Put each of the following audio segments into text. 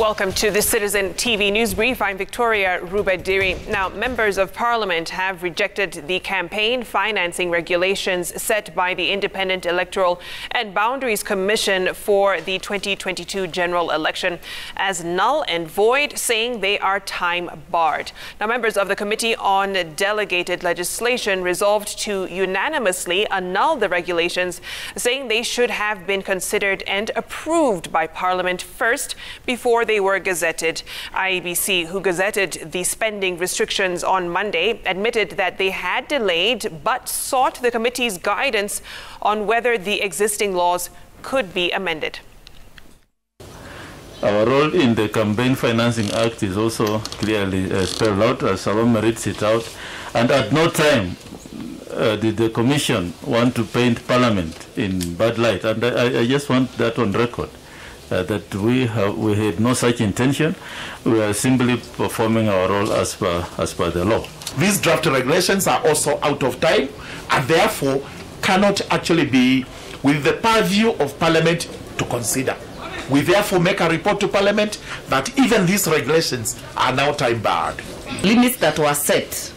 Welcome to the Citizen TV News Brief. I'm Victoria Rubadiri. Now, members of Parliament have rejected the campaign financing regulations set by the Independent Electoral and Boundaries Commission for the 2022 general election as null and void, saying they are time-barred. Now, members of the Committee on Delegated Legislation resolved to unanimously annul the regulations, saying they should have been considered and approved by Parliament first before they were gazetted. IEBC, who gazetted the spending restrictions on Monday, admitted that they had delayed but sought the committee's guidance on whether the existing laws could be amended. Our role in the Campaign Financing Act is also clearly spelled out, as Salome reads it out, and at no time did the Commission want to paint Parliament in bad light, and I just want that on record. That we had no such intention. We are simply performing our role as per the law. These draft regulations are also out of time and therefore cannot actually be with the purview of Parliament to consider. We therefore make a report to Parliament that even these regulations are now time barred. Limits that were set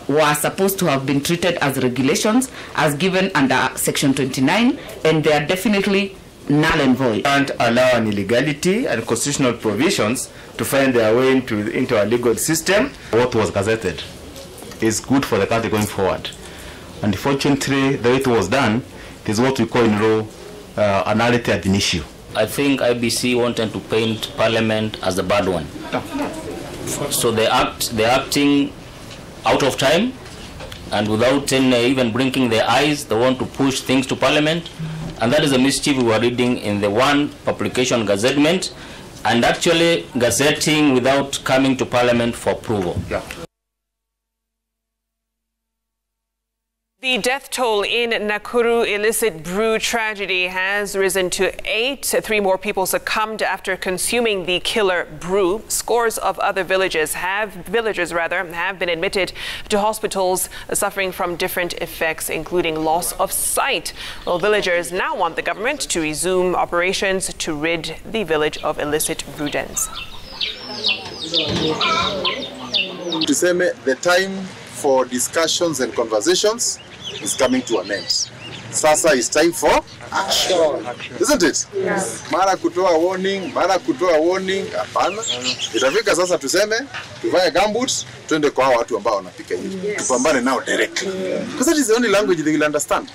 were supposed to have been treated as regulations as given under Section 29, and they are definitely null and void. Can't allow an illegality and constitutional provisions to find their way into our legal system. What was gazetted is good for the country going forward. And fortunately, the way it was done is what we call in law a nullity ad initio. I think IBC wanted to paint Parliament as the bad one. So they're acting out of time, and without even blinking their eyes, they want to push things to Parliament. And that is a mischief we were reading in the one publication gazettement, and actually gazetting without coming to Parliament for approval. Yeah. The death toll in Nakuru illicit brew tragedy has risen to 8. 3 more people succumbed after consuming the killer brew. Scores of other villagers have been admitted to hospitals suffering from different effects, including loss of sight. Well, villagers now want the government to resume operations to rid the village of illicit brew dens. The time for discussions and conversations is coming to an end. Sasa is time for action. Isn't it? Yes. Mara kutoa warning, hapana. Itafika sasa tuseme, tuvae gumboots, twende kwa watu ambao wanapika hivi. Tupambane nao directly. Because that is the only language they will understand.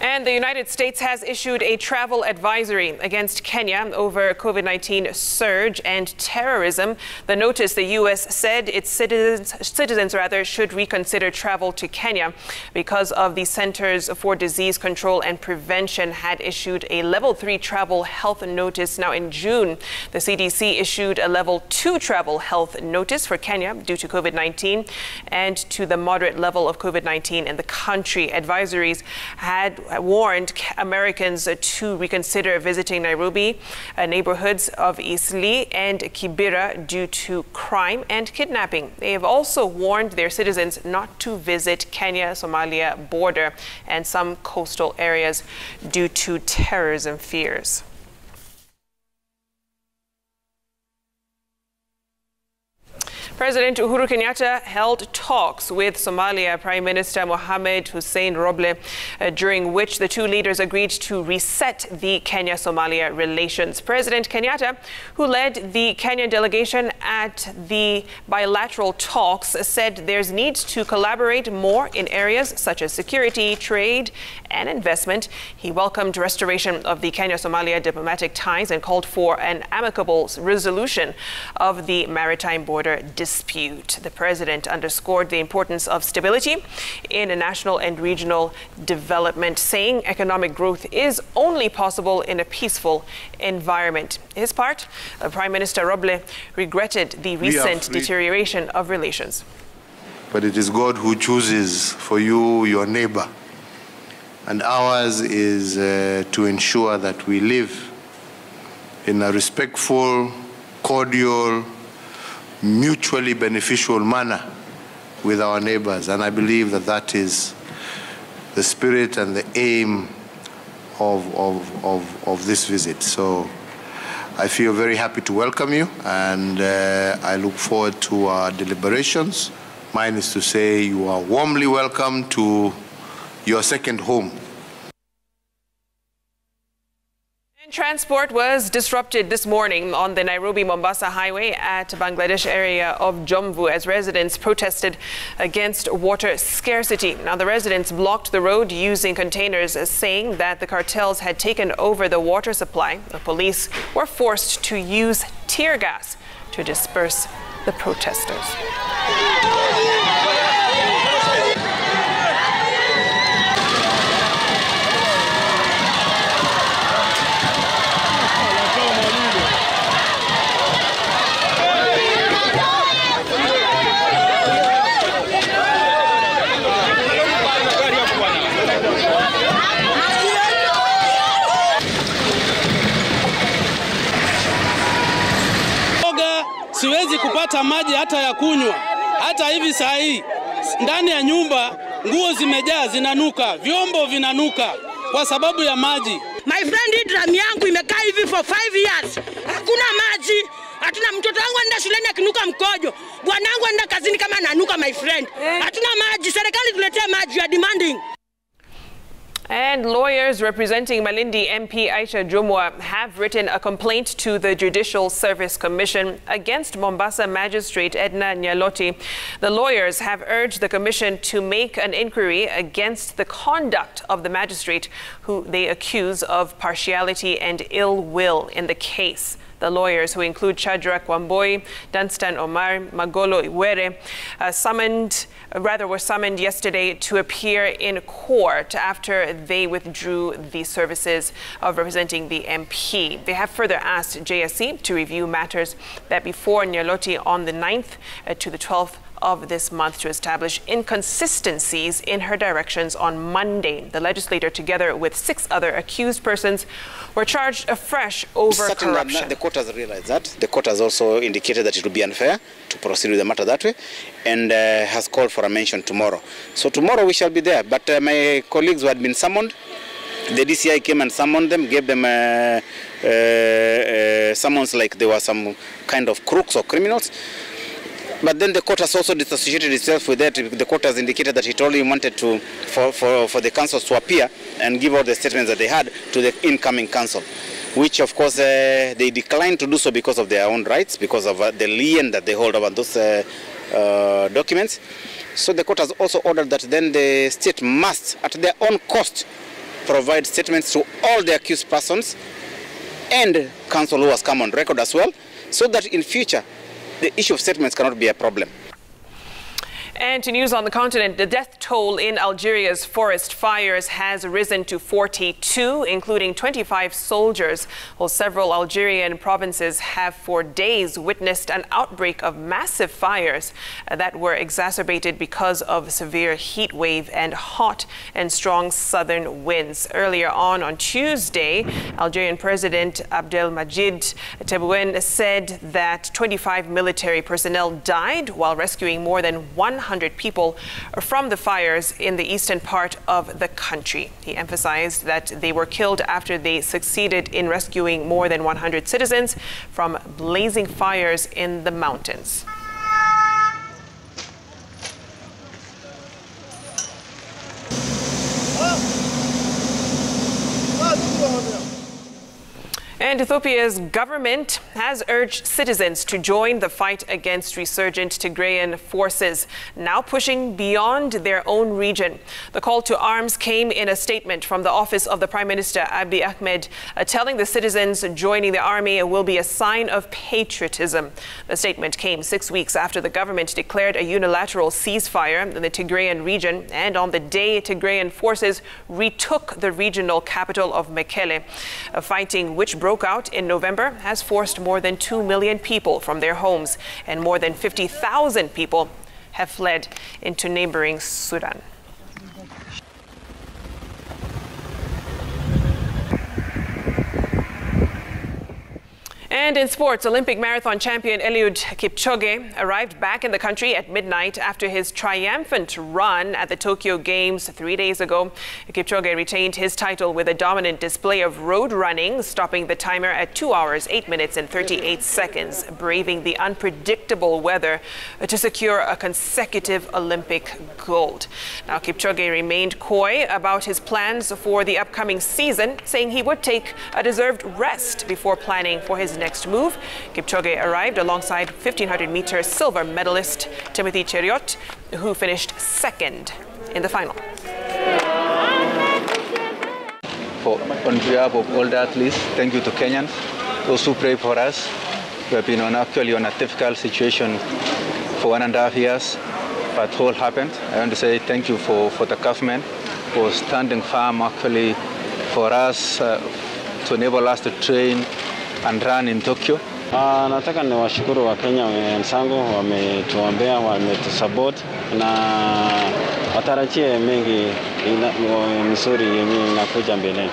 And the United States has issued a travel advisory against Kenya over COVID-19 surge and terrorism. The notice, the U.S. said its citizens should reconsider travel to Kenya because of the Centers for Disease Control and Prevention had issued a Level 3 travel health notice. Now in June, the CDC issued a Level 2 travel health notice for Kenya due to COVID-19 and to the moderate level of COVID-19 in the country. Advisories had warned Americans to reconsider visiting Nairobi, neighborhoods of Eastleigh and Kibera due to crime and kidnapping. They have also warned their citizens not to visit Kenya-Somalia border and some coastal areas due to terrorism fears. President Uhuru Kenyatta held talks with Somalia Prime Minister Mohammed Hussein Roble, during which the two leaders agreed to reset the Kenya-Somalia relations. President Kenyatta, who led the Kenyan delegation at the bilateral talks, said there's need to collaborate more in areas such as security, trade, and investment. He welcomed restoration of the Kenya-Somalia diplomatic ties and called for an amicable resolution of the maritime border dispute. The president underscored the importance of stability in national and regional development, saying economic growth is only possible in a peaceful environment. His part, Prime Minister Roble regretted the recent deterioration of relations. But it is God who chooses for you your neighbor. And ours is to ensure that we live in a respectful, cordial, mutually beneficial manner with our neighbors. And I believe that that is the spirit and the aim of this visit. So I feel very happy to welcome you, and I look forward to our deliberations. Mine is to say you are warmly welcome to your second home. Transport was disrupted this morning on the Nairobi-Mombasa highway at Bangladesh area of JUMWA as residents protested against water scarcity. Now, the residents blocked the road using containers, saying that the cartels had taken over the water supply. The police were forced to use tear gas to disperse the protesters. Siwezi kupata maji hata ya kunywa. Hata hivi saa hii ndani ya nyumba nguo zimejaa, zinanuka, vyombo vinanuka kwa sababu ya maji. My friend, drum yangu imekaa hivi for 5 years. Hakuna maji. Hatuna, mtoto wangu anaenda shuleni akinuka mkojo. Bwanangu anaenda kazini kama ananuka, my friend. Hatuna maji. Serikali tuletee maji, ya demanding. And lawyers representing Malindi MP AISHA JUMWA have written a complaint to the Judicial Service Commission against Mombasa magistrate Edna Nyaloti. The lawyers have urged the commission to make an inquiry against the conduct of the magistrate, who they accuse of partiality and ill will in the case. The lawyers, who include Shadrach Wamboi, Dunstan Omar, Magolo Iwere, were summoned yesterday to appear in court after they withdrew the services of representing the MP. They have further asked JSC to review matters that before Nyaloti on the 9th to the 12th of this month to establish inconsistencies in her directions on Monday. The legislator, together with 6 other accused persons, were charged afresh over corruption. The court has realized that. The court has also indicated that it would be unfair to proceed with the matter that way, and has called for a mention tomorrow. So tomorrow we shall be there. But my colleagues who had been summoned, the DCI came and summoned them, gave them summons like they were some kind of crooks or criminals. But then the court has also disassociated itself with that. The court has indicated that it only wanted to for the councils to appear and give all the statements that they had to the incoming council, which of course they declined to do so because of their own rights, because of the lien that they hold over those documents. So the court has also ordered that then the state must, at their own cost, provide statements to all the accused persons and counsel who has come on record as well, so that in future the issue of statements cannot be a problem. And to news on the continent, the death toll in Algeria's forest fires has risen to 42, including 25 soldiers, while several Algerian provinces have for days witnessed an outbreak of massive fires that were exacerbated because of severe heat wave and hot and strong southern winds. Earlier on Tuesday, Algerian President Abdelmadjid Tebboune said that 25 military personnel died while rescuing more than 100 people from the fires in the eastern part of the country. He emphasized that they were killed after they succeeded in rescuing more than 100 citizens from blazing fires in the mountains. And Ethiopia's government has urged citizens to join the fight against resurgent Tigrayan forces, now pushing beyond their own region. The call to arms came in a statement from the office of the Prime Minister, Abiy Ahmed, telling the citizens joining the army will be a sign of patriotism. The statement came 6 weeks after the government declared a unilateral ceasefire in the Tigrayan region, and on the day Tigrayan forces retook the regional capital of Mekelle. Fighting, which broke out in November, has forced more than 2 million people from their homes, and more than 50,000 people have fled into neighboring Sudan. And in sports, Olympic marathon champion Eliud Kipchoge arrived back in the country at midnight after his triumphant run at the Tokyo Games 3 days ago. Kipchoge retained his title with a dominant display of road running, stopping the timer at 2 hours, 8 minutes and 38 seconds, braving the unpredictable weather to secure a consecutive Olympic gold. Now, Kipchoge remained coy about his plans for the upcoming season, saying he would take a deserved rest before planning for his next move. Kipchoge arrived alongside 1500-meter silver medalist Timothy Cheruiyot, who finished second in the final. On behalf of all the athletes, thank you to Kenyans, those who pray for us. We have been actually on a difficult situation for 1.5 years, but all happened. I want to say thank you for the government for standing firm actually for us to enable us to train and run in Tokyo. Nataka niwashukuru wa Kenya wenzangu, wametuombea, wametusupport na watarajie mengi mzuri yenye inakuja mbeleni.